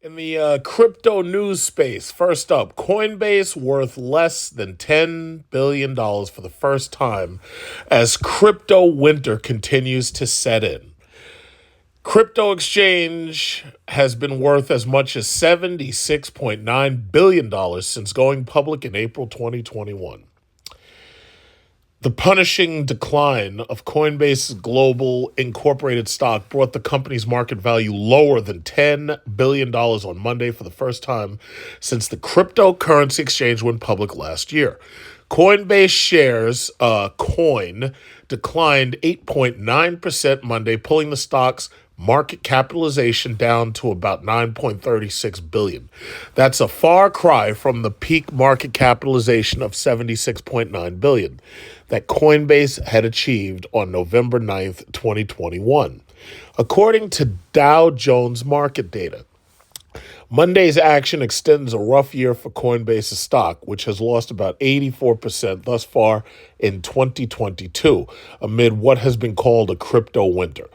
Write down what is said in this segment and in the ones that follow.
In the crypto news space, first up, Coinbase worth less than $10 billion dollars for the first time as crypto winter continues to set in. Crypto exchange has been worth as much as $76.9 billion dollars since going public in April 2021. The punishing decline of Coinbase's global incorporated stock brought the company's market value lower than $10 billion dollars on Monday for the first time since the cryptocurrency exchange went public last year. Coinbase shares, Coin, declined 8.9% Monday, pulling the stock's market capitalization down to about 9.36 billion. That's a far cry from the peak market capitalization of 76.9 billion that Coinbase had achieved on November 9th, 2021. According to Dow Jones market data, Monday's action extends a rough year for Coinbase's stock, which has lost about 84% thus far in 2022, amid what has been called a crypto winter.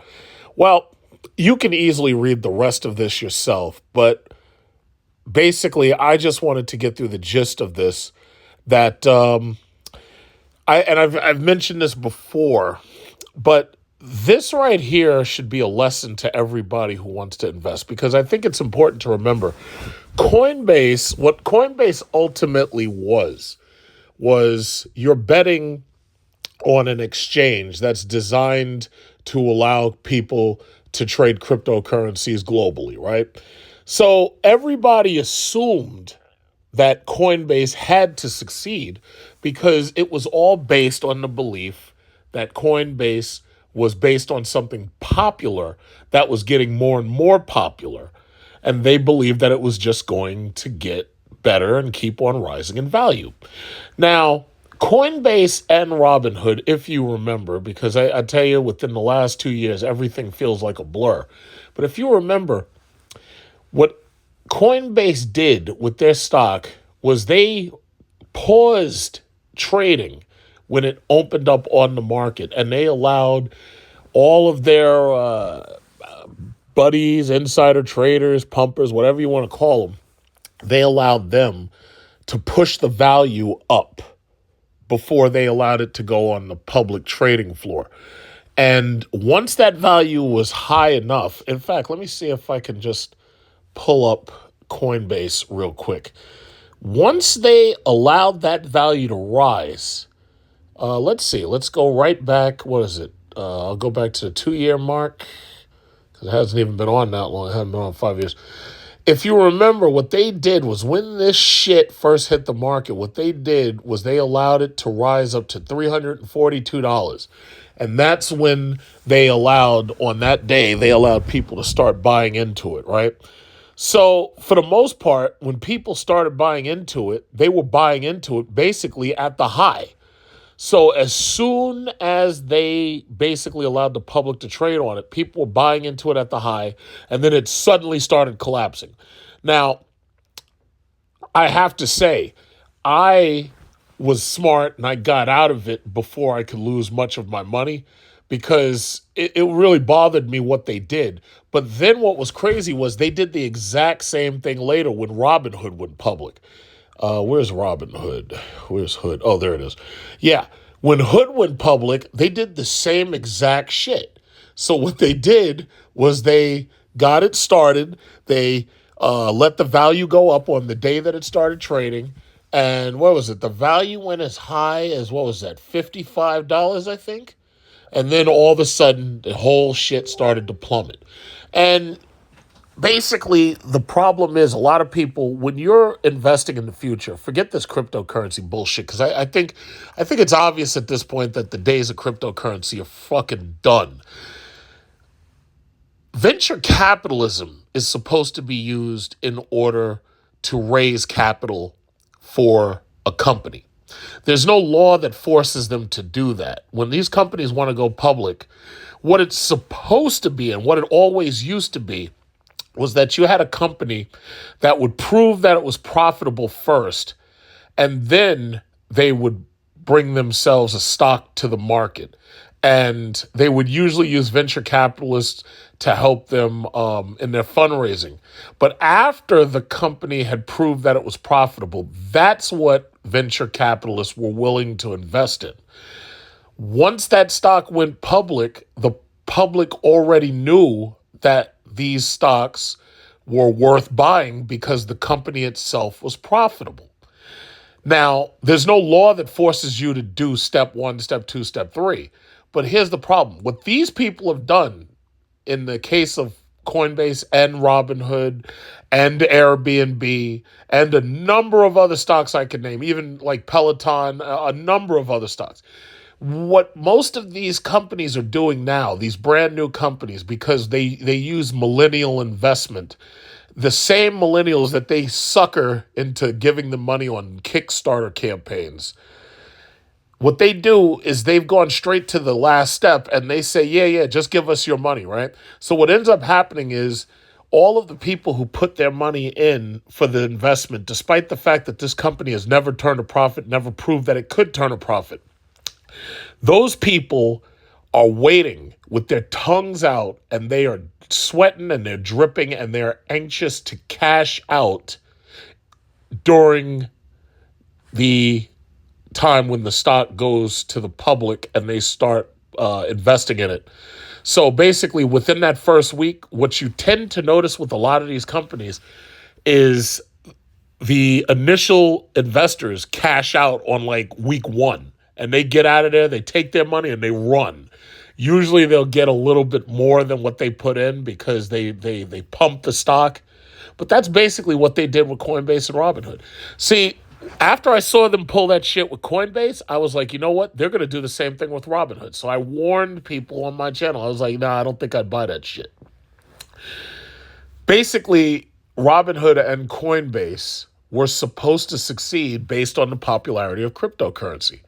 Well, you can easily read the rest of this yourself, but basically, I just wanted to get through the gist of this. That I've mentioned this before, but this right here should be a lesson to everybody who wants to invest because I think it's important to remember Coinbase. What Coinbase ultimately was you're betting on an exchange that's designed to allow people to trade cryptocurrencies globally, right? So everybody assumed that Coinbase had to succeed because it was all based on the belief that Coinbase was based on something popular that was getting more and more popular. And they believed that it was just going to get better and keep on rising in value. Now, Coinbase and Robinhood, if you remember, because I tell you, within the last 2 years, everything feels like a blur. But if you remember, what Coinbase did with their stock was they paused trading when it opened up on the market, and they allowed all of their buddies, insider traders, pumpers, whatever you want to call them, they allowed them to push the value up before they allowed it to go on the public trading floor. And once that value was high enough, in fact, let me see if I can just pull up Coinbase real quick. Once they allowed that value to rise, let's see, let's go right back. What is it? I'll go back to the 2 year mark because it hasn't even been on that long. It hasn't been on 5 years. If you remember, what they did was when this shit first hit the market, what they did was they allowed it to rise up to $342. And that's when they allowed, on that day, they allowed people to start buying into it, right? So, for the most part, when people started buying into it, they were buying into it basically at the high. So as soon as they basically allowed the public to trade on it, people were buying into it at the high, and then it suddenly started collapsing. Now, I have to say, I was smart and I got out of it before I could lose much of my money because it really bothered me what they did. But then what was crazy was they did the exact same thing later when Robinhood went public. Where's Robinhood? Where's Hood? Oh, there it is. Yeah. When Hood went public, they did the same exact shit. So what they did was they got it started. They let the value go up on the day that it started trading. And what was it? The value went as high as, what was that, $55, I think? And then all of a sudden, the whole shit started to plummet. And basically, the problem is a lot of people, when you're investing in the future, forget this cryptocurrency bullshit, because I think it's obvious at this point that the days of cryptocurrency are fucking done. Venture capitalism is supposed to be used in order to raise capital for a company. There's no law that forces them to do that. When these companies want to go public, what it's supposed to be and what it always used to be was that you had a company that would prove that it was profitable first, and then they would bring themselves a stock to the market. And they would usually use venture capitalists to help them in their fundraising. But after the company had proved that it was profitable, that's what venture capitalists were willing to invest in. Once that stock went public, the public already knew that these stocks were worth buying because the company itself was profitable. Now, there's no law that forces you to do step one, step two, step three. But here's the problem. What these people have done in the case of Coinbase and Robinhood and Airbnb and a number of other stocks I could name, even like Peloton, a number of other stocks. What most of these companies are doing now, these brand new companies, because they use millennial investment, the same millennials that they sucker into giving them money on Kickstarter campaigns, what they do is they've gone straight to the last step and they say, yeah, just give us your money, right? So what ends up happening is all of the people who put their money in for the investment, despite the fact that this company has never turned a profit, never proved that it could turn a profit, those people are waiting with their tongues out and they are sweating and they're dripping and they're anxious to cash out during the time when the stock goes to the public and they start investing in it. So basically within that first week, what you tend to notice with a lot of these companies is the initial investors cash out on like week one and they get out of there, they take their money and they run. Usually they'll get a little bit more than what they put in because they pump the stock. But that's basically what they did with Coinbase and Robinhood. See, after I saw them pull that shit with Coinbase, I was like, you know what? They're going to do the same thing with Robinhood. So I warned people on my channel. I was like, nah, I don't think I'd buy that shit. Basically, Robinhood and Coinbase were supposed to succeed based on the popularity of cryptocurrency.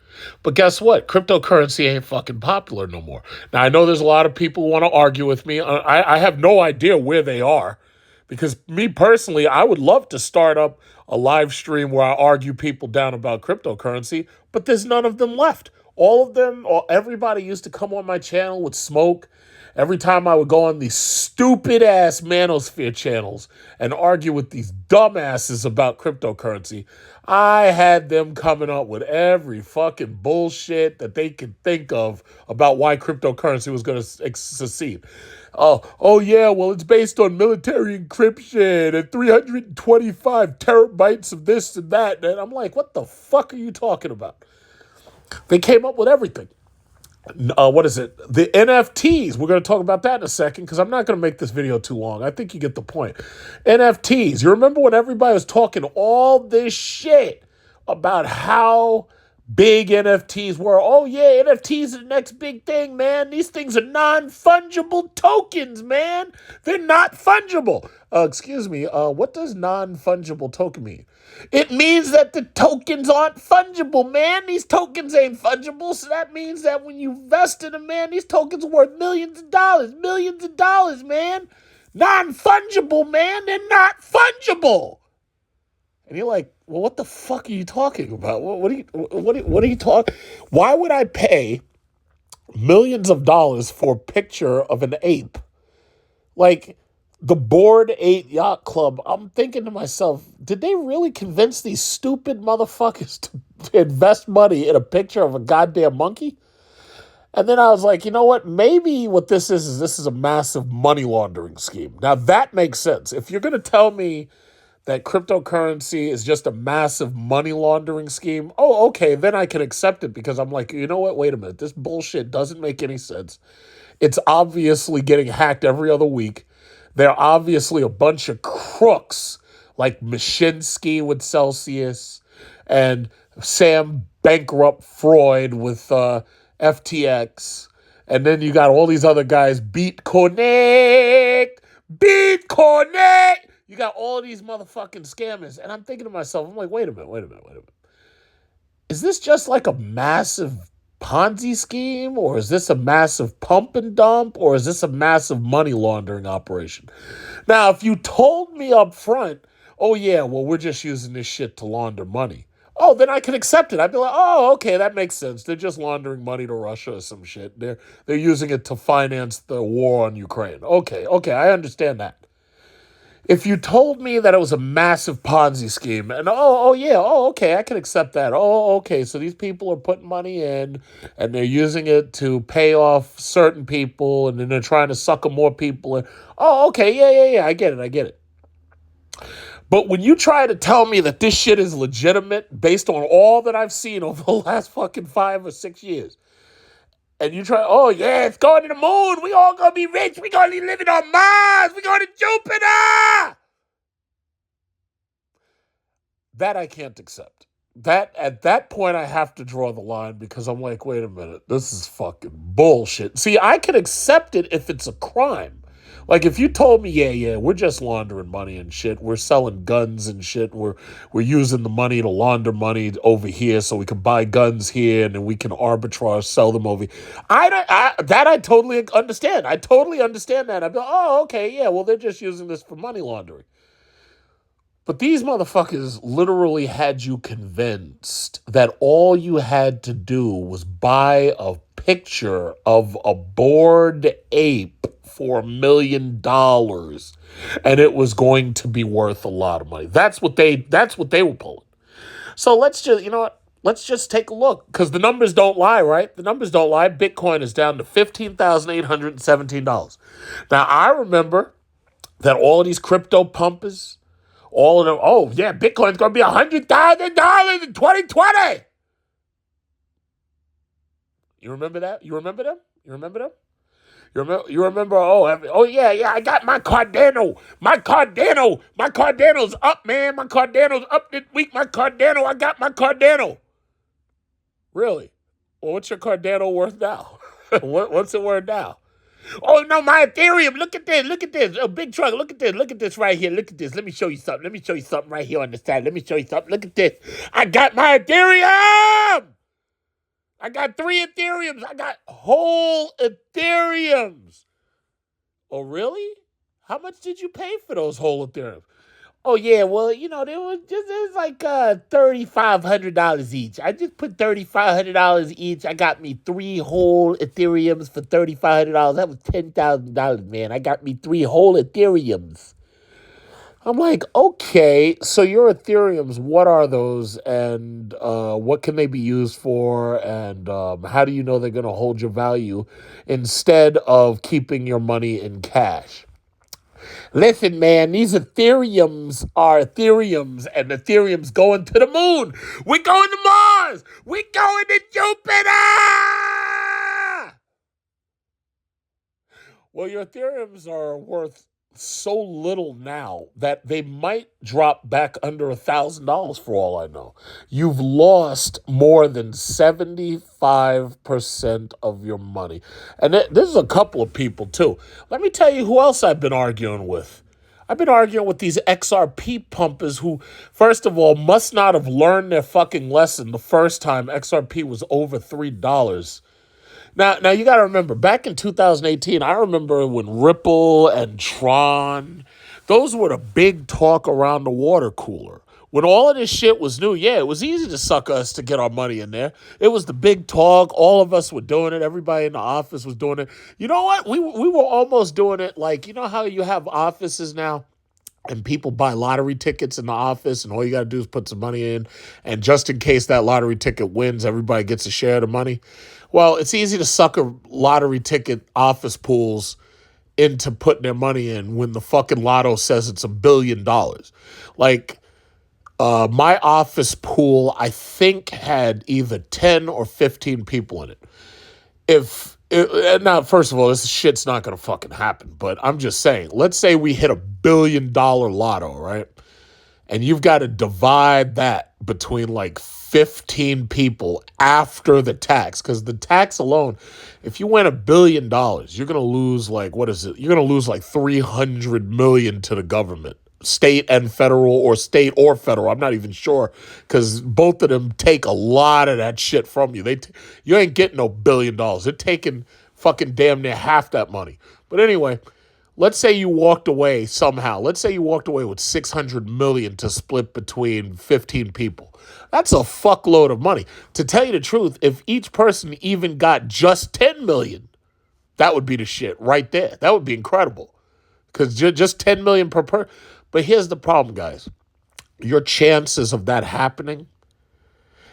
But guess what? Cryptocurrency ain't fucking popular no more. Now, I know there's a lot of people who want to argue with me. I have no idea where they are. Because me personally, I would love to start up a live stream where I argue people down about cryptocurrency, but there's none of them left. All of them, or everybody used to come on my channel with smoke. Every time I would go on these stupid ass manosphere channels and argue with these dumbasses about cryptocurrency, I had them coming up with every fucking bullshit that they could think of about why cryptocurrency was going to succeed. Oh yeah, well, it's based on military encryption and 325 terabytes of this and that. And I'm like, what the fuck are you talking about? They came up with everything. What is it? The NFTs. We're going to talk about that in a second because I'm not going to make this video too long. I think you get the point. NFTs. You remember when everybody was talking all this shit about how big NFTs were? Oh, yeah, NFTs are the next big thing, man. These things are non-fungible tokens, man. They're not fungible. Excuse me. What does non-fungible token mean? It means that the tokens aren't fungible, man. These tokens ain't fungible, so that means that when you invest in them, man, these tokens are worth millions of dollars, man. Non-fungible, man. They're not fungible. And you're like, well, what the fuck are you talking about? What are you talking? Why would I pay millions of dollars for a picture of an ape? Like the Bored Ape Yacht Club. I'm thinking to myself, did they really convince these stupid motherfuckers to invest money in a picture of a goddamn monkey? And then I was like, you know what? Maybe what this is a massive money laundering scheme. Now that makes sense. If you're going to tell me that cryptocurrency is just a massive money laundering scheme, oh, okay, then I can accept it because I'm like, you know what? Wait a minute. This bullshit doesn't make any sense. It's obviously getting hacked every other week. They're obviously a bunch of crooks like Mashinsky with Celsius and Sam Bankrupt-Freud with FTX. And then you got all these other guys, BitConnect. You got all these motherfucking scammers. And I'm thinking to myself, I'm like, wait a minute. Is this just like a massive Ponzi scheme? Or is this a massive pump and dump? Or is this a massive money laundering operation? Now, if you told me up front, oh yeah, well, we're just using this shit to launder money, oh, then I can accept it. I'd be like, oh, okay, that makes sense. They're just laundering money to Russia or some shit. They're using it to finance the war on Ukraine. Okay, I understand that. If you told me that it was a massive Ponzi scheme, and oh yeah, oh okay, I can accept that. Oh okay, so these people are putting money in, and they're using it to pay off certain people, and then they're trying to sucker more people in. Oh okay, yeah, I get it. But when you try to tell me that this shit is legitimate based on all that I've seen over the last fucking 5 or 6 years, and you try, oh yeah, it's going to the moon. We all gonna be rich. We gonna be living on Mars. We going to Jupiter. That I can't accept. That at that point I have to draw the line because I'm like, wait a minute, this is fucking bullshit. See, I can accept it if it's a crime. Like if you told me, yeah, we're just laundering money and shit. We're selling guns and shit. We're using the money to launder money over here so we can buy guns here and then we can arbitrage sell them over. I totally understand. I totally understand that. I'd be like, oh, okay, yeah. Well, they're just using this for money laundering. But these motherfuckers literally had you convinced that all you had to do was buy a picture of a bored ape for $1 million and it was going to be worth a lot of money. That's what they were pulling. So let's just, you know what? Let's just take a look because the numbers don't lie, right? The numbers don't lie. Bitcoin is down to $15,817. Now I remember that all of these crypto pumpers, all of them, oh yeah, Bitcoin's gonna be $100,000 in 2020. You remember that? You remember them? You remember them? You remember? Oh yeah. I got my Cardano. My Cardano's up, man. My Cardano's up this week. I got my Cardano. Really? Well, what's your Cardano worth now? What's it worth now? Oh no, my Ethereum. Look at this. Look at this. A big truck. Look at this. Look at this right here. Look at this. Let me show you something. Let me show you something right here on the side. Let me show you something. Look at this. I got my Ethereum. I got 3 Ethereums. I got whole Ethereums. Oh really? How much did you pay for those whole Ethereums? Oh yeah, well, they was just it was like $3,500 each. I just put $3,500 each. I got me 3 whole Ethereums for $3,500. That was $10,000, man. I got me 3 whole Ethereums. I'm like, okay, so your Ethereums, what are those, and what can they be used for, and how do you know they're going to hold your value instead of keeping your money in cash? Listen, man, these Ethereums are Ethereums, and Ethereums going to the moon. We're going to Mars. We're going to Jupiter. Well, your Ethereums are worth so little now that they might drop back under $1,000 for all I know. You've lost more than 75% of your money. And this is a couple of people too. Let me tell you who else I've been arguing with. I've been arguing with these XRP pumpers who, first of all, must not have learned their fucking lesson the first time XRP was over $3. Now you got to remember, back in 2018, I remember when Ripple and Tron, those were the big talk around the water cooler. When all of this shit was new, yeah, it was easy to suck us to get our money in there. It was the big talk. All of us were doing it. Everybody in the office was doing it. You know what? We were almost doing it like, you know how you have offices now? And people buy lottery tickets in the office, and all you got to do is put some money in. And just in case that lottery ticket wins, everybody gets a share of the money. Well, it's easy to sucker lottery ticket office pools into putting their money in when the fucking lotto says it's $1 billion. Like, my office pool, I think, had either 10 or 15 people in it. Now, first of all, this shit's not going to fucking happen, but I'm just saying, let's say we hit $1 billion lotto, right? And you've got to divide that between like 15 people after the tax, because the tax alone, if you win $1 billion, you're going to lose like, what is it? You're going to lose like 300 million to the government. State and federal, or state or federal. I'm not even sure, because both of them take a lot of that shit from you. You ain't getting no $1 billion. They're taking fucking damn near half that money. But anyway, let's say you walked away somehow. Let's say you walked away with 600 million to split between 15 people. That's a fuckload of money. To tell you the truth, if each person even got just 10 million, that would be the shit right there. That would be incredible. Because just 10 million per person. But here's the problem, guys. Your chances of that happening,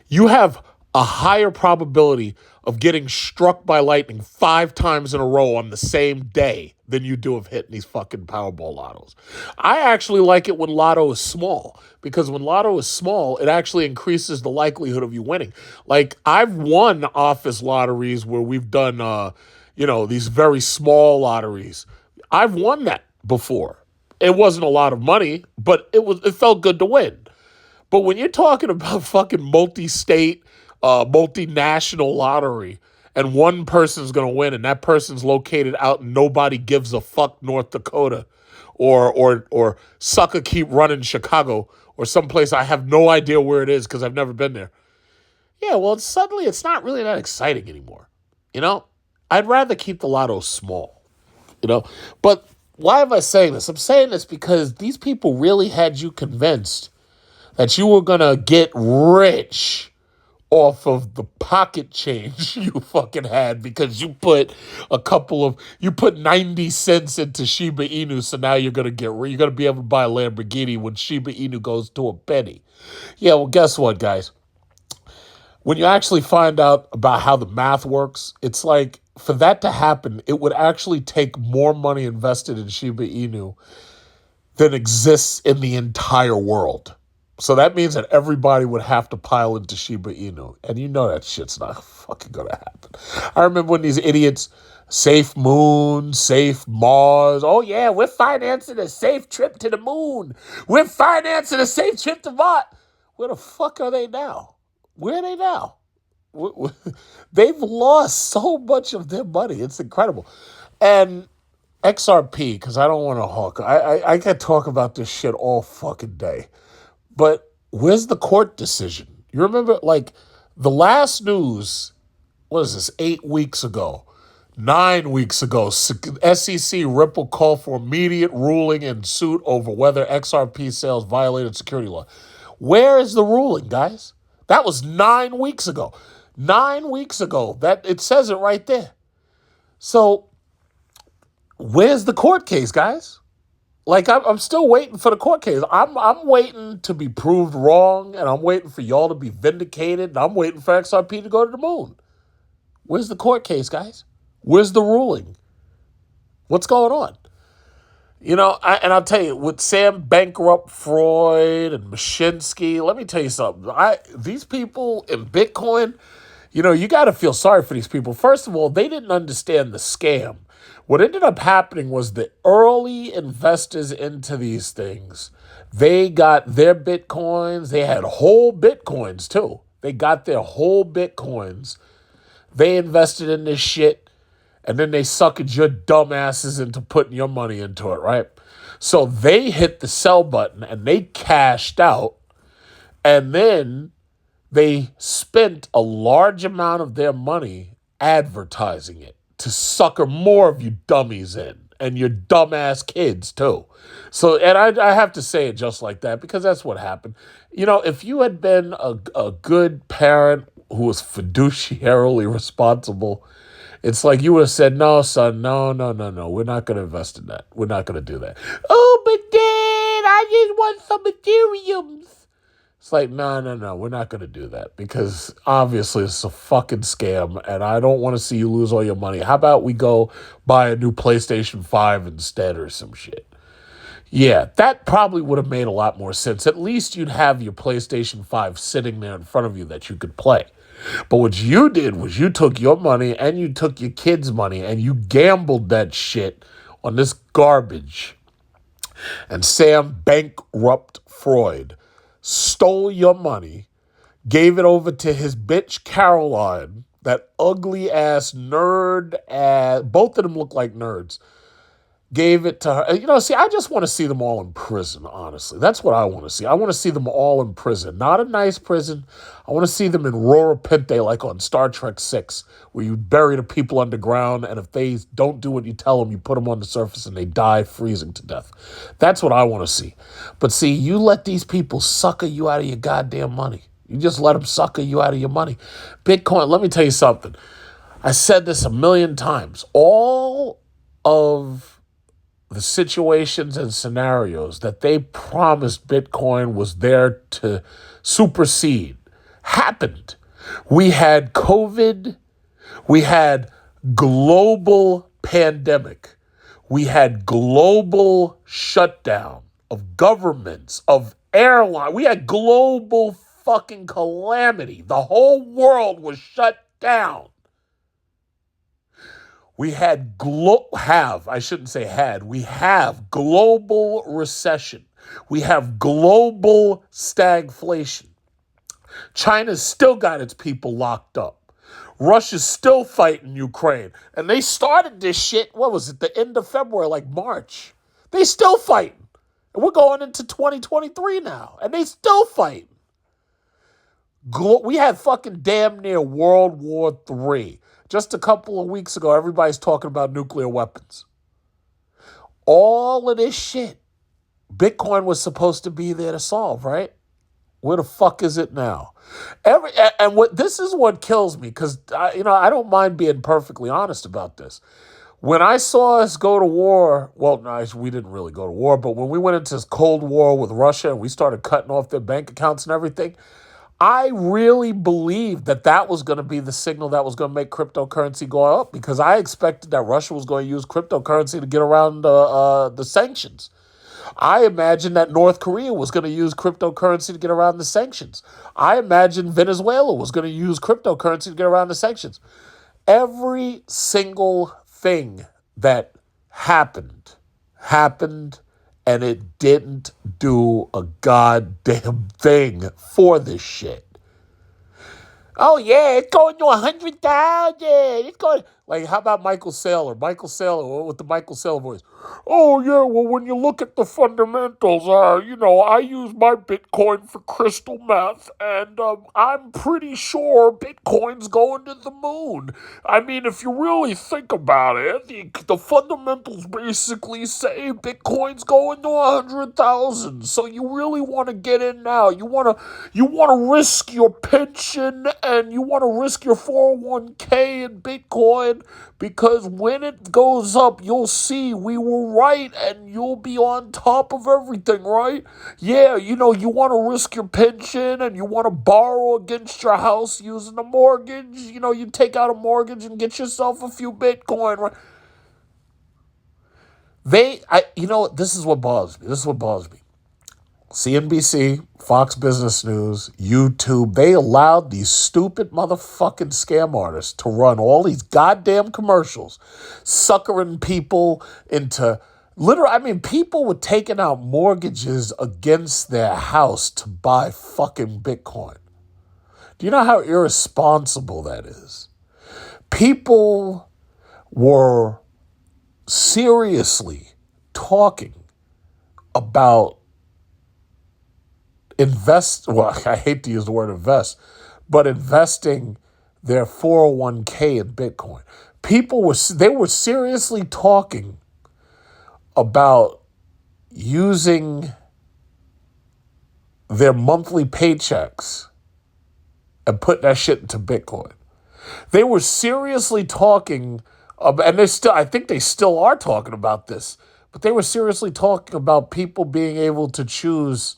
you have a higher probability of getting struck by lightning 5 times in a row on the same day than you do of hitting these fucking Powerball lottos. I actually like it when lotto is small, because when lotto is small, it actually increases the likelihood of you winning. Like, I've won office lotteries where we've done, these very small lotteries. I've won that before. It wasn't a lot of money, but it felt good to win. But when you're talking about fucking multi-state, multinational lottery, and one person's going to win, and that person's located out in nobody gives a fuck North Dakota, or sucker keep running Chicago, or someplace I have no idea where it is because I've never been there. Yeah, well, suddenly it's not really that exciting anymore. I'd rather keep the lotto small. But why am I saying this? I'm saying this because these people really had you convinced that you were going to get rich off of the pocket change you fucking had because you put 90 cents into Shiba Inu, so now you're going to be able to buy a Lamborghini when Shiba Inu goes to a penny. Yeah, well, guess what, guys? When you actually find out about how the math works, it's like, for that to happen, it would actually take more money invested in Shiba Inu than exists in the entire world. So that means that everybody would have to pile into Shiba Inu. And you know that shit's not fucking going to happen. I remember when these idiots, Safe Moon, Safe Mars, oh yeah, we're financing a safe trip to the moon. We're financing a safe trip to Mars. Where the fuck are they now? Where are they now? They've lost so much of their money. It's incredible. And XRP, because I don't want to hawk. I can talk about this shit all fucking day. But where's the court decision? You remember, like, the last news, what is this, 8 weeks ago, 9 weeks ago, SEC Ripple call for immediate ruling in suit over whether XRP sales violated security law. Where is the ruling, guys? That was 9 weeks ago. 9 weeks ago. That it says it right there. So, where's the court case, guys? Like, I'm still waiting for the court case. I'm waiting to be proved wrong, and I'm waiting for y'all to be vindicated, and I'm waiting for XRP to go to the moon. Where's the court case, guys? Where's the ruling? What's going on? I'll tell you, with Sam Bankrupt-Freud and Mashinsky, let me tell you something. These people in Bitcoin, you got to feel sorry for these people. First of all, they didn't understand the scam. What ended up happening was the early investors into these things, they got their Bitcoins. They had whole Bitcoins, too. They got their whole Bitcoins. They invested in this shit, and then they suckered your dumbasses into putting your money into it, right? So they hit the sell button, and they cashed out, and then they spent a large amount of their money advertising it to sucker more of you dummies in, and your dumbass kids too. So, and I have to say it just like that because that's what happened. If you had been a good parent who was fiduciarily responsible, it's like you would have said, no, son, no, we're not going to invest in that. We're not going to do that. Oh, but Dad, I just want some Ethereums. It's like, no, we're not going to do that because obviously it's a fucking scam and I don't want to see you lose all your money. How about we go buy a new PlayStation 5 instead or some shit? Yeah, that probably would have made a lot more sense. At least you'd have your PlayStation 5 sitting there in front of you that you could play. But what you did was you took your money and you took your kids' money and you gambled that shit on this garbage. And Sam Bankrupt-Freud stole your money, gave it over to his bitch Caroline, that ugly ass nerd ass, both of them look like nerds, gave it to her. See, I just want to see them all in prison, honestly. That's what I want to see. I want to see them all in prison. Not a nice prison. I want to see them in Rora Pinte, like on Star Trek 6, where you bury the people underground, and if they don't do what you tell them, you put them on the surface and they die freezing to death. That's what I want to see. But see, you let these people sucker you out of your goddamn money. You just let them sucker you out of your money. Bitcoin, let me tell you something. I said this a million times. All of the situations and scenarios that they promised Bitcoin was there to supersede happened. We had COVID. We had global pandemic. We had global shutdown of governments, of airlines. We had global fucking calamity. The whole world was shut down. We had we have global recession. We have global stagflation. China's still got its people locked up. Russia's still fighting Ukraine. And they started this shit, what was it, the end of February, like March. They still fighting. And we're going into 2023 now. And they still fighting. We had fucking damn near World War III. Just a couple of weeks ago, everybody's talking about nuclear weapons. All of this shit, Bitcoin was supposed to be there to solve, right? Where the fuck is it now? This is what kills me, because I don't mind being perfectly honest about this. When I saw us go to war, well, no, we didn't really go to war, but when we went into this Cold War with Russia and we started cutting off their bank accounts and everything, I really believed that was going to be the signal that was going to make cryptocurrency go up, because I expected that Russia was going to use cryptocurrency to get around the sanctions. I imagined that North Korea was going to use cryptocurrency to get around the sanctions. I imagined Venezuela was going to use cryptocurrency to get around the sanctions. Every single thing that happened, and it didn't do a goddamn thing for this shit. Oh, yeah, it's going to 100,000. It's going... Like, how about Michael Saylor? Michael Saylor, with the Michael Saylor voice. Oh, yeah, well, when you look at the fundamentals, I use my Bitcoin for crystal meth, and I'm pretty sure Bitcoin's going to the moon. I mean, if you really think about it, the fundamentals basically say Bitcoin's going to 100,000. So you really want to get in now. You want to risk your pension, and you want to risk your 401k in Bitcoin, because when it goes up, you'll see we were right, and you'll be on top of everything, right? Yeah, you want to risk your pension, and you want to borrow against your house using a mortgage. You take out a mortgage and get yourself a few Bitcoin, right? This is what bothers me. CNBC, Fox Business News, YouTube, they allowed these stupid motherfucking scam artists to run all these goddamn commercials, suckering people into... people were taking out mortgages against their house to buy fucking Bitcoin. Do you know how irresponsible that is? People were seriously talking about I hate to use the word invest, but investing their 401k in Bitcoin. They were seriously talking about using their monthly paychecks and putting that shit into Bitcoin. They were seriously talking about, and I think they still are talking about this, but they were seriously talking about people being able to choose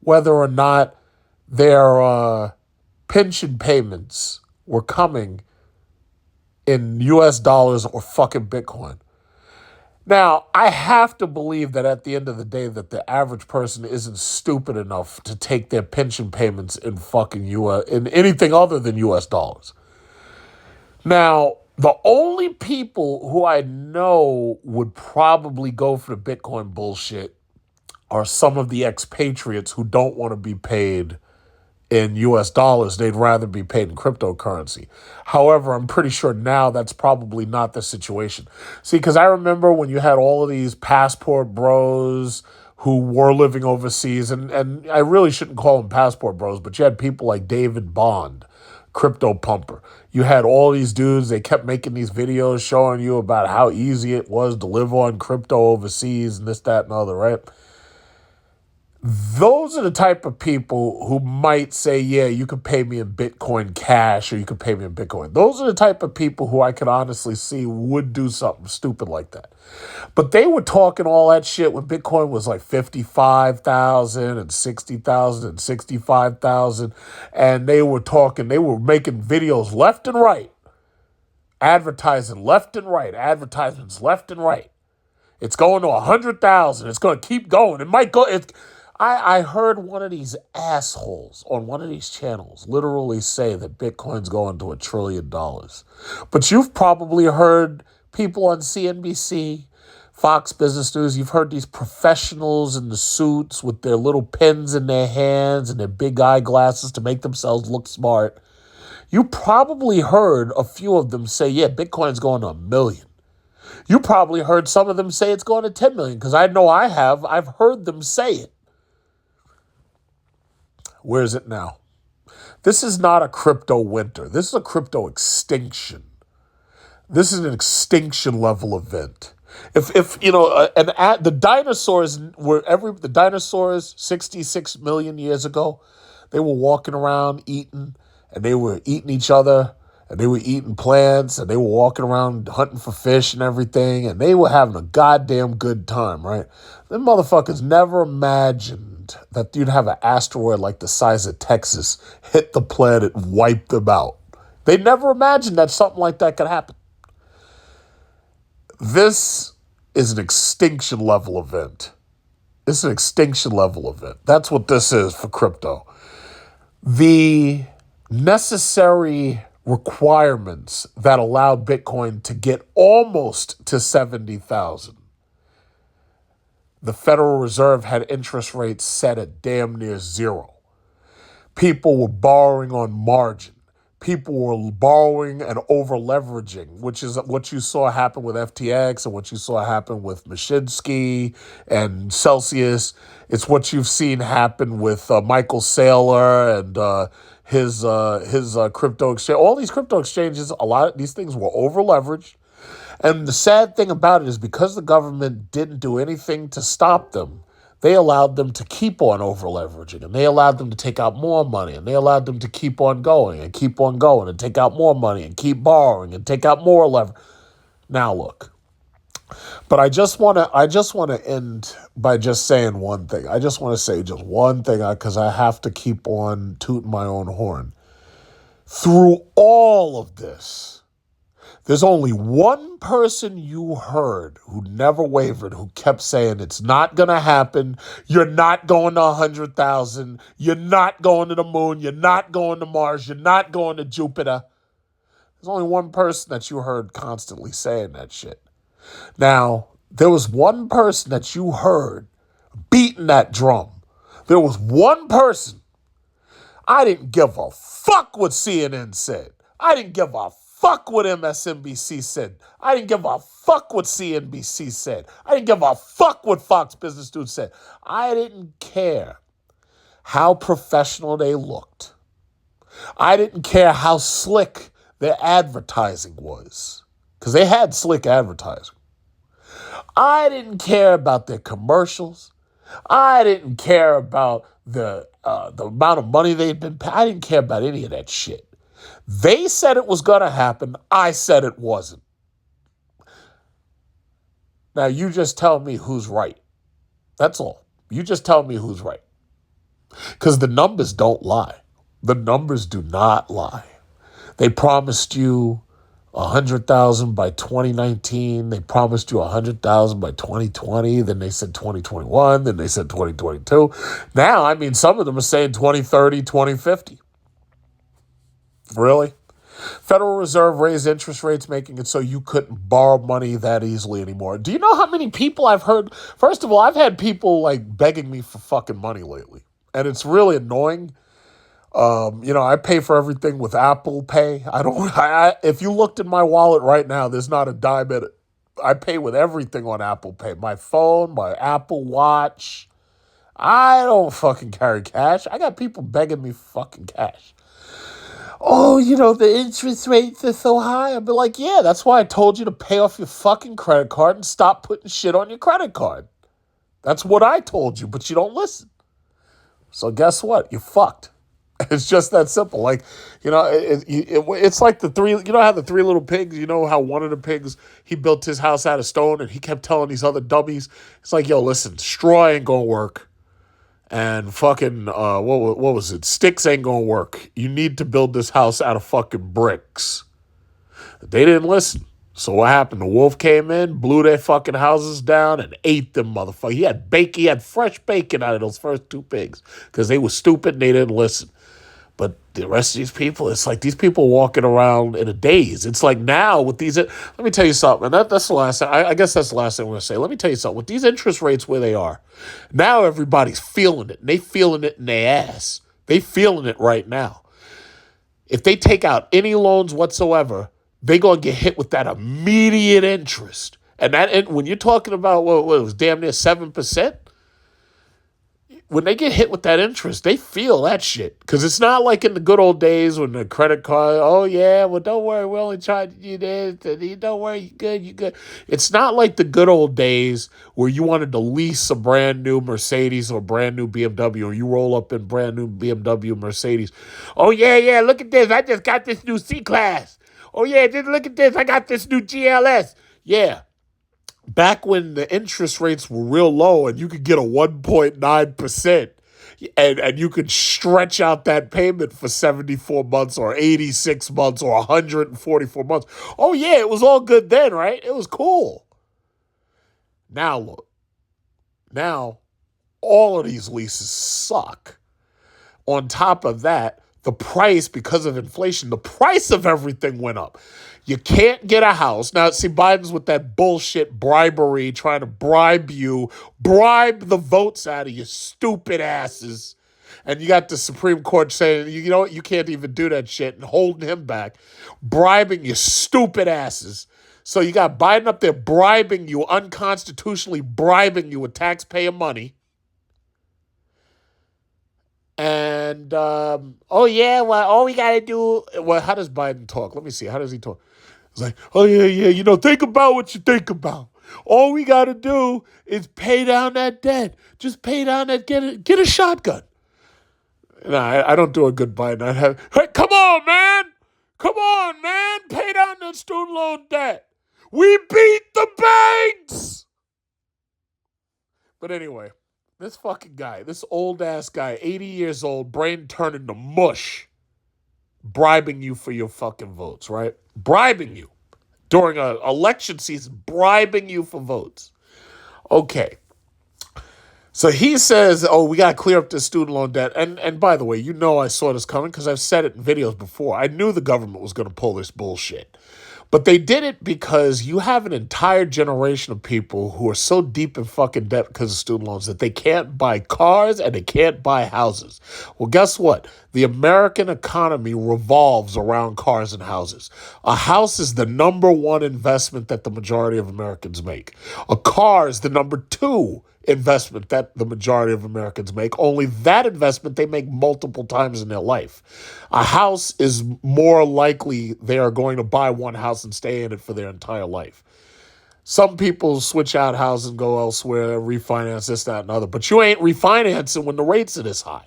whether or not their pension payments were coming in US dollars or fucking Bitcoin. Now, I have to believe that at the end of the day that the average person isn't stupid enough to take their pension payments in fucking in anything other than US dollars. Now, the only people who I know would probably go for the Bitcoin bullshit are some of the expatriates who don't want to be paid in US dollars. They'd rather be paid in cryptocurrency. However, I'm pretty sure now that's probably not the situation. See, because I remember when you had all of these passport bros who were living overseas, and I really shouldn't call them passport bros, but you had people like David Bond, Crypto Pumper. You had all these dudes, they kept making these videos showing you about how easy it was to live on crypto overseas and this, that, and other, right? Those are the type of people who might say, yeah, you could pay me in Bitcoin Cash or you could pay me in Bitcoin. Those are the type of people who I could honestly see would do something stupid like that. But they were talking all that shit when Bitcoin was like 55,000 and 60,000 and 65,000. And they were talking, they were making videos left and right, advertising left and right, advertisements left and right. It's going to 100,000. It's going to keep going. It might go. I heard one of these assholes on one of these channels literally say that Bitcoin's going to $1 trillion. But you've probably heard people on CNBC, Fox Business News, you've heard these professionals in the suits with their little pens in their hands and their big eyeglasses to make themselves look smart. You probably heard a few of them say, yeah, Bitcoin's going to 1 million. You probably heard some of them say it's going to 10 million, because I know I have. I've heard them say it. Where is it now? This is not a crypto winter. This is a crypto extinction. This is an extinction level event. If you know, the dinosaurs 66 million years ago, they were walking around eating, and they were eating each other, and they were eating plants, and they were walking around hunting for fish and everything, and they were having a goddamn good time, right? Them motherfuckers never imagined that you'd have an asteroid like the size of Texas hit the planet and wipe them out. They never imagined that something like that could happen. This is an extinction level event. It's an extinction level event. That's what this is for crypto. The necessary requirements that allowed Bitcoin to get almost to 70,000. The Federal Reserve had interest rates set at damn near zero. People were borrowing on margin. People were borrowing and over-leveraging, which is what you saw happen with FTX and what you saw happen with Mashinsky and Celsius. It's what you've seen happen with Michael Saylor and his crypto exchange. All these crypto exchanges, a lot of these things were over-leveraged. And the sad thing about it is because the government didn't do anything to stop them, they allowed them to keep on over-leveraging, and they allowed them to take out more money, and they allowed them to keep on going and keep on going and take out more money and keep borrowing and take out more leverage. Now look, but I just want to end by just saying one thing. I just want to say just one thing because I have to keep on tooting my own horn. Through all of this, there's only one person you heard who never wavered, who kept saying it's not going to happen. You're not going to 100,000. You're not going to the moon. You're not going to Mars. You're not going to Jupiter. There's only one person that you heard constantly saying that shit. Now, there was one person that you heard beating that drum. There was one person. I didn't give a fuck what CNN said. I didn't give a fuck what MSNBC said. I didn't give a fuck what CNBC said. I didn't give a fuck what Fox Business News said. I didn't care how professional they looked. I didn't care how slick their advertising was, because they had slick advertising. I didn't care about their commercials. I didn't care about the amount of money they'd been paying. I didn't care about any of that shit. They said it was going to happen. I said it wasn't. Now, you just tell me who's right. That's all. You just tell me who's right. Because the numbers don't lie. The numbers do not lie. They promised you 100,000 by 2019. They promised you 100,000 by 2020. Then they said 2021. Then they said 2022. Now, I mean, some of them are saying 2030, 2050. Really? Federal Reserve raised interest rates, making it so you couldn't borrow money that easily anymore. Do you know how many people I've heard? First of all, I've had people like begging me for fucking money lately. And it's really annoying. I pay for everything with Apple Pay. I don't. If you looked in my wallet right now, there's not a dime in it. I pay with everything on Apple Pay. My phone, my Apple Watch. I don't fucking carry cash. I got people begging me for fucking cash. Oh, the interest rates are so high. I'd be like, yeah, that's why I told you to pay off your fucking credit card and stop putting shit on your credit card. That's what I told you, but you don't listen. So guess what? You're fucked. It's just that simple. Like, it's like the three, how the three little pigs, how one of the pigs, he built his house out of stone and he kept telling these other dummies, it's like, yo, listen, straw ain't gonna work. And fucking, what was it? Sticks ain't gonna work. You need to build this house out of fucking bricks. They didn't listen. So what happened? The wolf came in, blew their fucking houses down, and ate them motherfuckers. He had fresh bacon out of those first two pigs because they were stupid and they didn't listen. But the rest of these people, it's like these people walking around in a daze. It's like now with these, let me tell you something. And that's the last thing. I guess that's the last thing I'm going to say. Let me tell you something. With these interest rates where they are, now everybody's feeling it. And they feeling it in their ass. They feeling it right now. If they take out any loans whatsoever, they going to get hit with that immediate interest. And when you're talking about what it was damn near 7%, when they get hit with that interest, they feel that shit. Because it's not like in the good old days when the credit card, oh, yeah, well, don't worry, we only charged you this. Don't worry, you good. It's not like the good old days where you wanted to lease a brand new Mercedes or brand new BMW, or you roll up in brand new BMW Mercedes. Oh, yeah, look at this. I just got this new C-Class. Oh, yeah, just look at this. I got this new GLS. Yeah. Back when the interest rates were real low and you could get a 1.9% and you could stretch out that payment for 74 months or 86 months or 144 months. Oh, yeah, it was all good then, right? It was cool. Now, look. Now, all of these leases suck. On top of that, the price, because of inflation, the price of everything went up. You can't get a house. Now, see, Biden's with that bullshit bribery, trying to bribe the votes out of you stupid asses. And you got the Supreme Court saying, you know what, you can't even do that shit and holding him back, bribing you stupid asses. So you got Biden up there bribing you, unconstitutionally bribing you with taxpayer money. And, oh, yeah, well, all we got to do, well, how does Biden talk? Let me see. How does he talk? It's like, oh, yeah, think about what you think about. All we got to do is pay down that debt. Just pay down that, get a shotgun. No, I don't do a good Biden. Hey, come on, man. Come on, man. Pay down that student loan debt. We beat the banks. But anyway. This fucking guy, this old-ass guy, 80 years old, brain turning to mush, bribing you for your fucking votes, right? Bribing you. During an election season, bribing you for votes. Okay. So he says, oh, we got to clear up this student loan debt. And by the way, I saw this coming because I've said it in videos before. I knew the government was going to pull this bullshit. But they did it because you have an entire generation of people who are so deep in fucking debt because of student loans that they can't buy cars and they can't buy houses. Well, guess what? The American economy revolves around cars and houses. A house is the number one investment that the majority of Americans make. A car is the number two investment that the majority of Americans make. Only that investment they make multiple times in their life. A house is more likely they are going to buy one house and stay in it for their entire life. Some people switch out houses and go elsewhere, refinance this, that, and other. But you ain't refinancing when the rates are this high.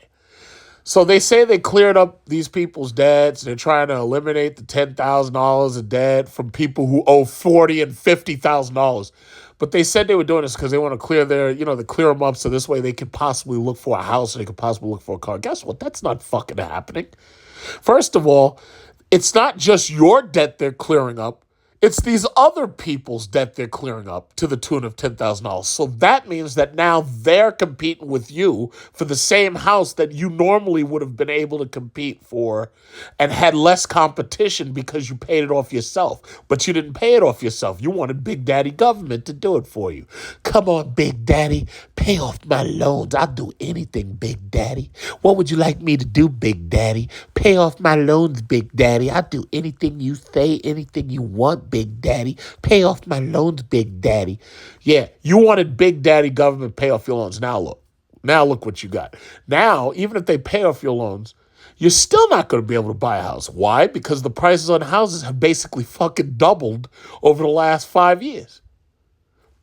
So they say they cleared up these people's debts. They're trying to eliminate the $10,000 of debt from people who owe $40,000 and $50,000. But they said they were doing this because they want to clear they clear them up so this way they could possibly look for a house or they could possibly look for a car. Guess what? That's not fucking happening. First of all, it's not just your debt they're clearing up. It's these other people's debt they're clearing up to the tune of $10,000. So that means that now they're competing with you for the same house that you normally would have been able to compete for and had less competition because you paid it off yourself. But you didn't pay it off yourself. You wanted Big Daddy government to do it for you. Come on, Big Daddy, pay off my loans. I'll do anything, Big Daddy. What would you like me to do, Big Daddy? Pay off my loans, Big Daddy. I'll do anything you say, anything you want, Big Daddy. Pay off my loans, Big Daddy. Yeah, you wanted Big Daddy government pay off your loans. Now look. Now look what you got. Now, even if they pay off your loans, you're still not going to be able to buy a house. Why? Because the prices on houses have basically fucking doubled over the last 5 years,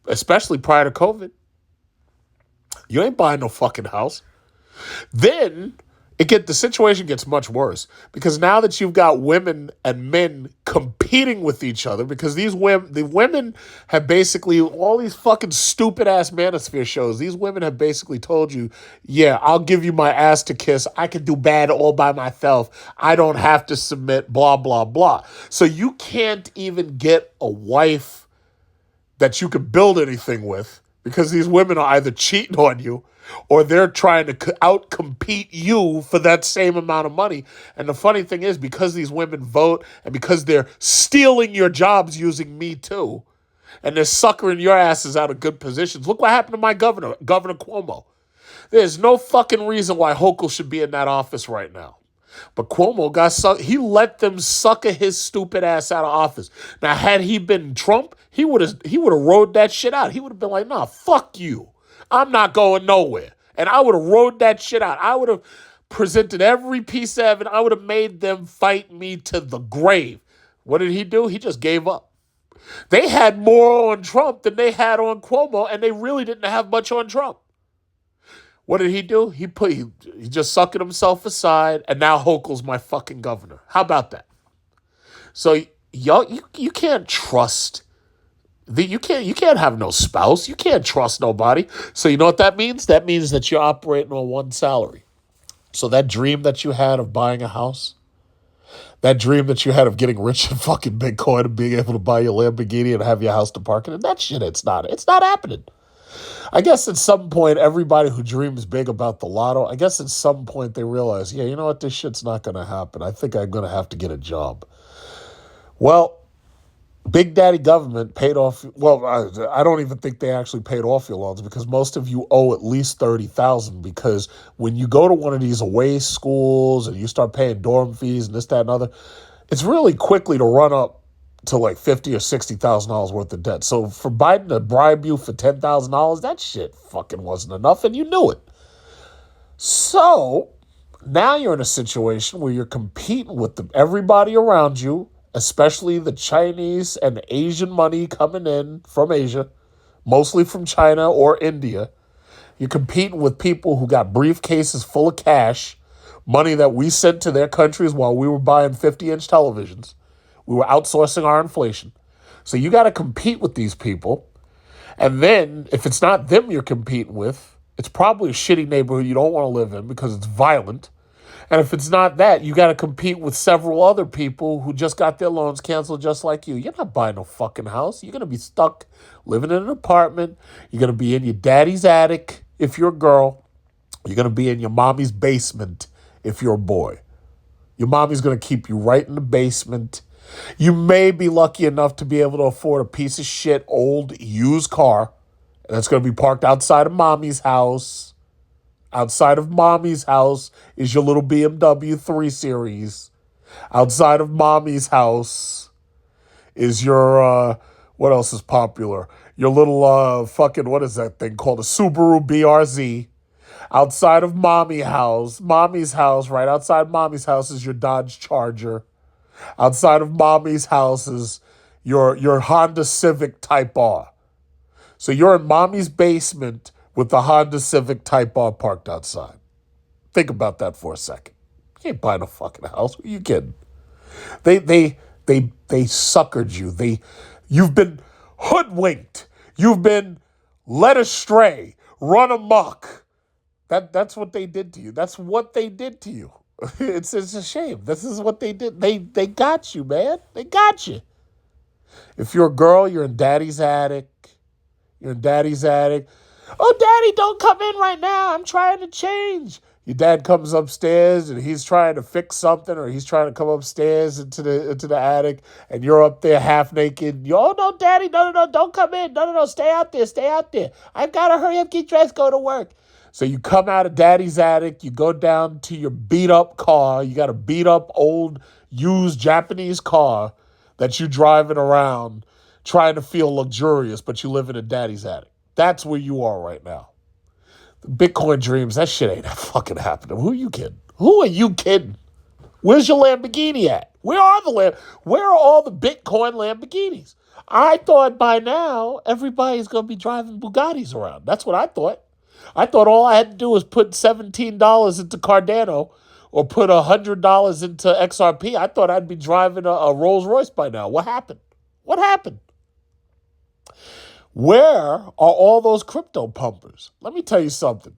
especially prior to COVID. You ain't buying no fucking house. Then the situation gets much worse because now that you've got women and men competing with each other, because the women have basically, all these fucking stupid ass manosphere shows, these women have basically told you, yeah, I'll give you my ass to kiss. I can do bad all by myself. I don't have to submit, blah, blah, blah. So you can't even get a wife that you could build anything with because these women are either cheating on you or they're trying to outcompete you for that same amount of money. And the funny thing is, because these women vote and because they're stealing your jobs using Me Too, and they're suckering your asses out of good positions. Look what happened to my governor, Governor Cuomo. There's no fucking reason why Hochul should be in that office right now. But Cuomo he let them sucker his stupid ass out of office. Now, had he been Trump, he would have rode that shit out. He would have been like, nah, fuck you. I'm not going nowhere. And I would have rode that shit out. I would have presented every piece of evidence. I would have made them fight me to the grave. What did he do? He just gave up. They had more on Trump than they had on Cuomo, and they really didn't have much on Trump. What did he do? He just suckered himself aside, and now Hochul's my fucking governor. How about that? So y'all, you can't trust. You can't have no spouse. You can't trust nobody. So you know what that means? That means that you're operating on one salary. So that dream that you had of buying a house, that dream that you had of getting rich in fucking Bitcoin and being able to buy your Lamborghini and have your house to park in, that shit, it's not happening. I guess at some point, everybody who dreams big about the lotto, I guess at some point they realize, yeah, you know what, this shit's not going to happen. I think I'm going to have to get a job. Well, Big Daddy government paid off. Well, I don't even think they actually paid off your loans because most of you owe at least $30,000. Because when you go to one of these away schools and you start paying dorm fees and this, that, and other, it's really quickly to run up to like $50,000 or $60,000 worth of debt. So for Biden to bribe you for $10,000, that shit fucking wasn't enough, and you knew it. So now you're in a situation where you're competing with everybody around you, especially the Chinese and Asian money coming in from Asia, mostly from China or India. You're competing with people who got briefcases full of cash, money that we sent to their countries while we were buying 50-inch televisions. We were outsourcing our inflation. So you got to compete with these people. And then if it's not them you're competing with, it's probably a shitty neighborhood you don't want to live in because it's violent. And if it's not that, you got to compete with several other people who just got their loans canceled just like you. You're not buying no fucking house. You're going to be stuck living in an apartment. You're going to be in your daddy's attic if you're a girl. You're going to be in your mommy's basement if you're a boy. Your mommy's going to keep you right in the basement. You may be lucky enough to be able to afford a piece of shit old used car that's going to be parked outside of mommy's house. Outside of mommy's house is your little BMW 3 Series. Outside of mommy's house is your, what else is popular? Your little fucking, what is that thing called? A Subaru BRZ. Outside of mommy's house, right outside mommy's house is your Dodge Charger. Outside of mommy's house is your Honda Civic Type R. So you're in mommy's basement with the Honda Civic Type R parked outside. Think about that for a second. You ain't buying a fucking house. Who are you kidding? They suckered you. You've been hoodwinked. You've been led astray, run amok. That's what they did to you. That's what they did to you. It's a shame. This is what they did. They got you, man. They got you. If you're a girl, you're in daddy's attic. You're in daddy's attic. Oh, daddy, don't come in right now. I'm trying to change. Your dad comes upstairs and he's trying to fix something, or he's trying to come upstairs into the attic, and you're up there half naked. Oh no, daddy, no, don't come in. No, stay out there, stay out there. I've got to hurry up, get dressed, go to work. So you come out of daddy's attic, you go down to your beat up car. You got a beat up old used Japanese car that you driving around trying to feel luxurious, but you live in a daddy's attic. That's where you are right now. The Bitcoin dreams, that shit ain't fucking happening. Who are you kidding? Who are you kidding? Where's your Lamborghini at? Where are all the Bitcoin Lamborghinis? I thought by now everybody's gonna be driving Bugattis around. That's what I thought. I thought all I had to do was put $17 into Cardano or put $100 into XRP. I thought I'd be driving a Rolls Royce by now. What happened? What happened? Where are all those crypto pumpers? Let me tell you something.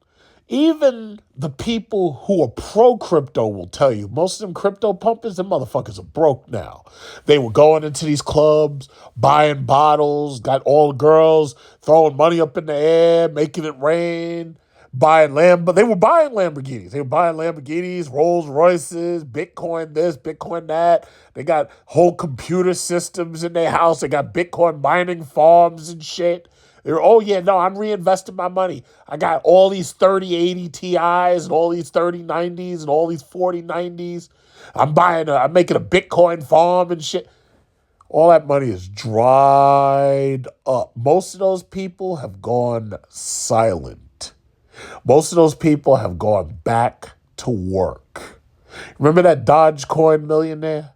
Even the people who are pro-crypto will tell you, most of them crypto pumpers, them motherfuckers are broke now. They were going into these clubs, buying bottles, got all the girls throwing money up in the air, making it rain, they were buying Lamborghinis. They were buying Lamborghinis, Rolls Royces, Bitcoin this, Bitcoin that. They got whole computer systems in their house. They got Bitcoin mining farms and shit. They're, oh yeah, no, I'm reinvesting my money. I got all these 3080 Ti's and all these 3090s and all these 4090s. I'm making a Bitcoin farm and shit. All that money is dried up. Most of those people have gone silent. Most of those people have gone back to work. Remember that Dogecoin millionaire?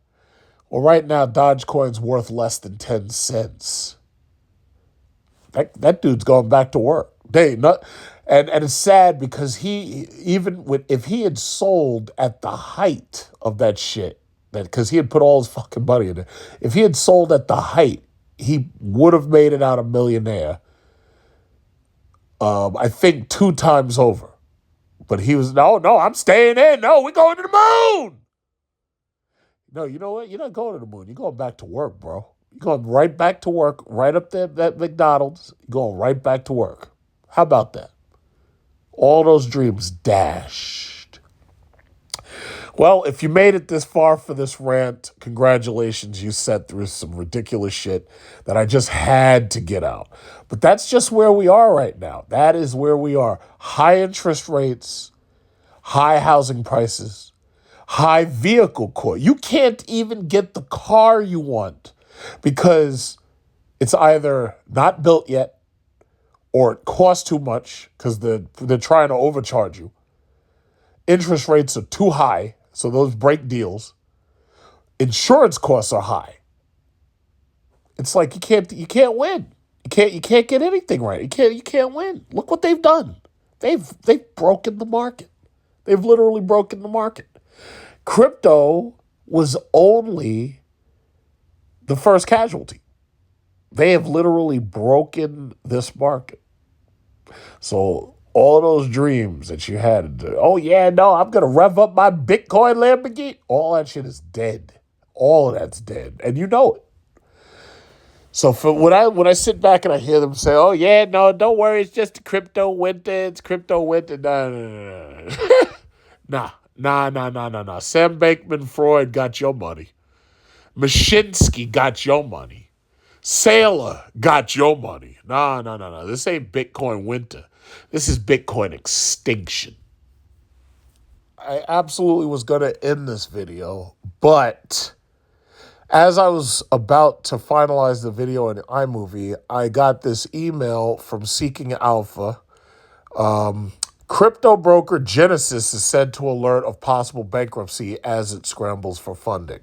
Well, right now, Dogecoin's worth less than 10 cents. That dude's going back to work. And it's sad because if he had sold at the height of that shit, because he had put all his fucking money in it, if he had sold at the height, he would have made it out a millionaire. I think 2 times over. But he was, no, I'm staying in. No, we're going to the moon. No, you know what? You're not going to the moon. You're going back to work, bro. You're going right back to work, right up there at McDonald's. You're going right back to work. How about that? All those dreams dashed. Well, if you made it this far for this rant, congratulations. You sat through some ridiculous shit that I just had to get out. But that's just where we are right now. That is where we are. High interest rates, high housing prices, high vehicle cost. You can't even get the car you want because it's either not built yet or it costs too much because they're trying to overcharge you. Interest rates are too high, so those break deals. Insurance costs are high. It's like you can't win. You can't get anything right. You can't win. Look what they've done. They've broken the market. They've literally broken the market. Crypto was only the first casualty. They have literally broken this market. So all those dreams that you had, oh yeah, no, I'm going to rev up my Bitcoin Lamborghini. All that shit is dead. All of that's dead. And you know it. So when I sit back and I hear them say, oh yeah, no, don't worry, it's just crypto winter. It's crypto winter. No. Nah. Sam Bankman-Fried got your money. Mashinsky got your money. Saylor got your money. No. This ain't Bitcoin winter. This is Bitcoin extinction. I absolutely was going to end this video, but as I was about to finalize the video in iMovie, I got this email from Seeking Alpha. Crypto broker Genesis is said to alert of possible bankruptcy as it scrambles for funding.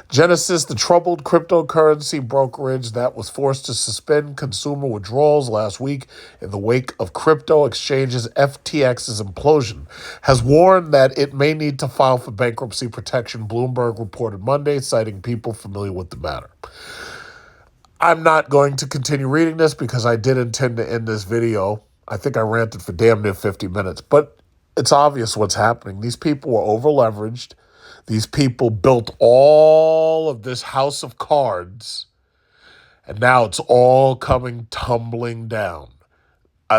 Genesis, the troubled cryptocurrency brokerage that was forced to suspend consumer withdrawals last week in the wake of crypto exchanges FTX's implosion, has warned that it may need to file for bankruptcy protection, Bloomberg reported Monday, citing people familiar with the matter. I'm not going to continue reading this because I did intend to end this video. I think I ranted for damn near 50 minutes, but it's obvious what's happening. These people were over-leveraged. These people built all of this house of cards And now it's all coming tumbling down.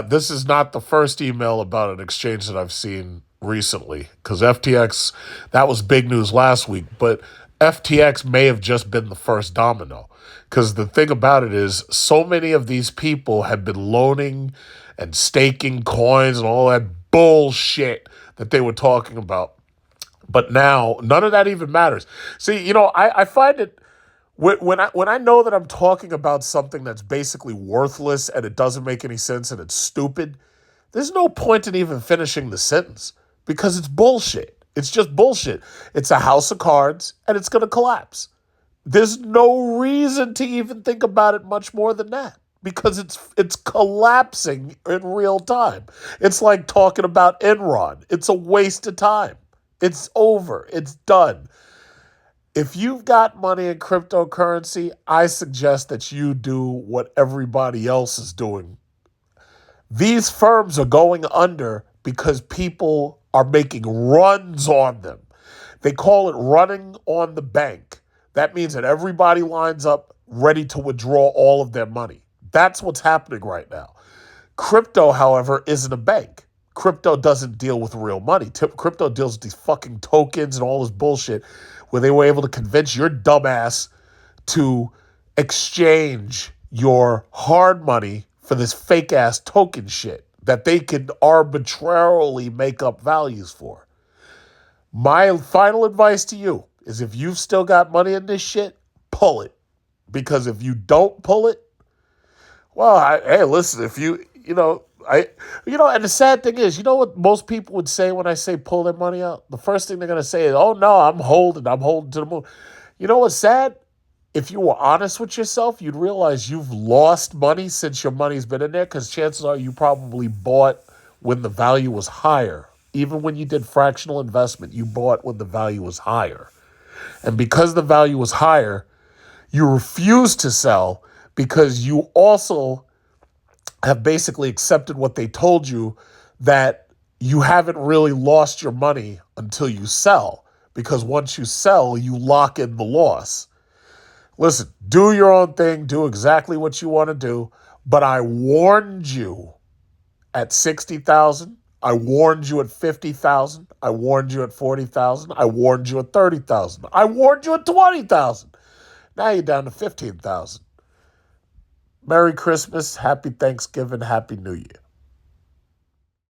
This is not the first email about an exchange that I've seen recently, because FTX, that was big news last week, but FTX may have just been the first domino. Because the thing about it is, so many of these people have been loaning and staking coins and all that bullshit that they were talking about. But now, none of that even matters. See, I find it when I know that I'm talking about something that's basically worthless and it doesn't make any sense and it's stupid, there's no point in even finishing the sentence because it's bullshit. It's just bullshit. It's a house of cards and it's going to collapse. There's no reason to even think about it much more than that because it's collapsing in real time. It's like talking about Enron. It's a waste of time. It's over. It's done. If you've got money in cryptocurrency, I suggest that you do what everybody else is doing. These firms are going under because people are making runs on them. They call it running on the bank. That means that everybody lines up ready to withdraw all of their money. That's what's happening right now. Crypto, however, isn't a bank. Crypto doesn't deal with real money. Crypto deals with these fucking tokens and all this bullshit where they were able to convince your dumbass to exchange your hard money for this fake ass token shit that they can arbitrarily make up values for. My final advice to you is if you've still got money in this shit, pull it. Because if you don't pull it, well, hey, listen, if and the sad thing is, you know what most people would say when I say pull their money out? The first thing they're going to say is, oh no, I'm holding to the moon. You know what's sad? If you were honest with yourself, you'd realize you've lost money since your money's been in there because chances are you probably bought when the value was higher. Even when you did fractional investment, you bought when the value was higher. And because the value was higher, you refused to sell because you also have basically accepted what they told you, that you haven't really lost your money until you sell. Because once you sell, you lock in the loss. Listen, do your own thing, do exactly what you want to do. But I warned you at 60,000. I warned you at 50,000. I warned you at 40,000. I warned you at 30,000. I warned you at 20,000. Now you're down to 15,000. Merry Christmas, Happy Thanksgiving, Happy New Year.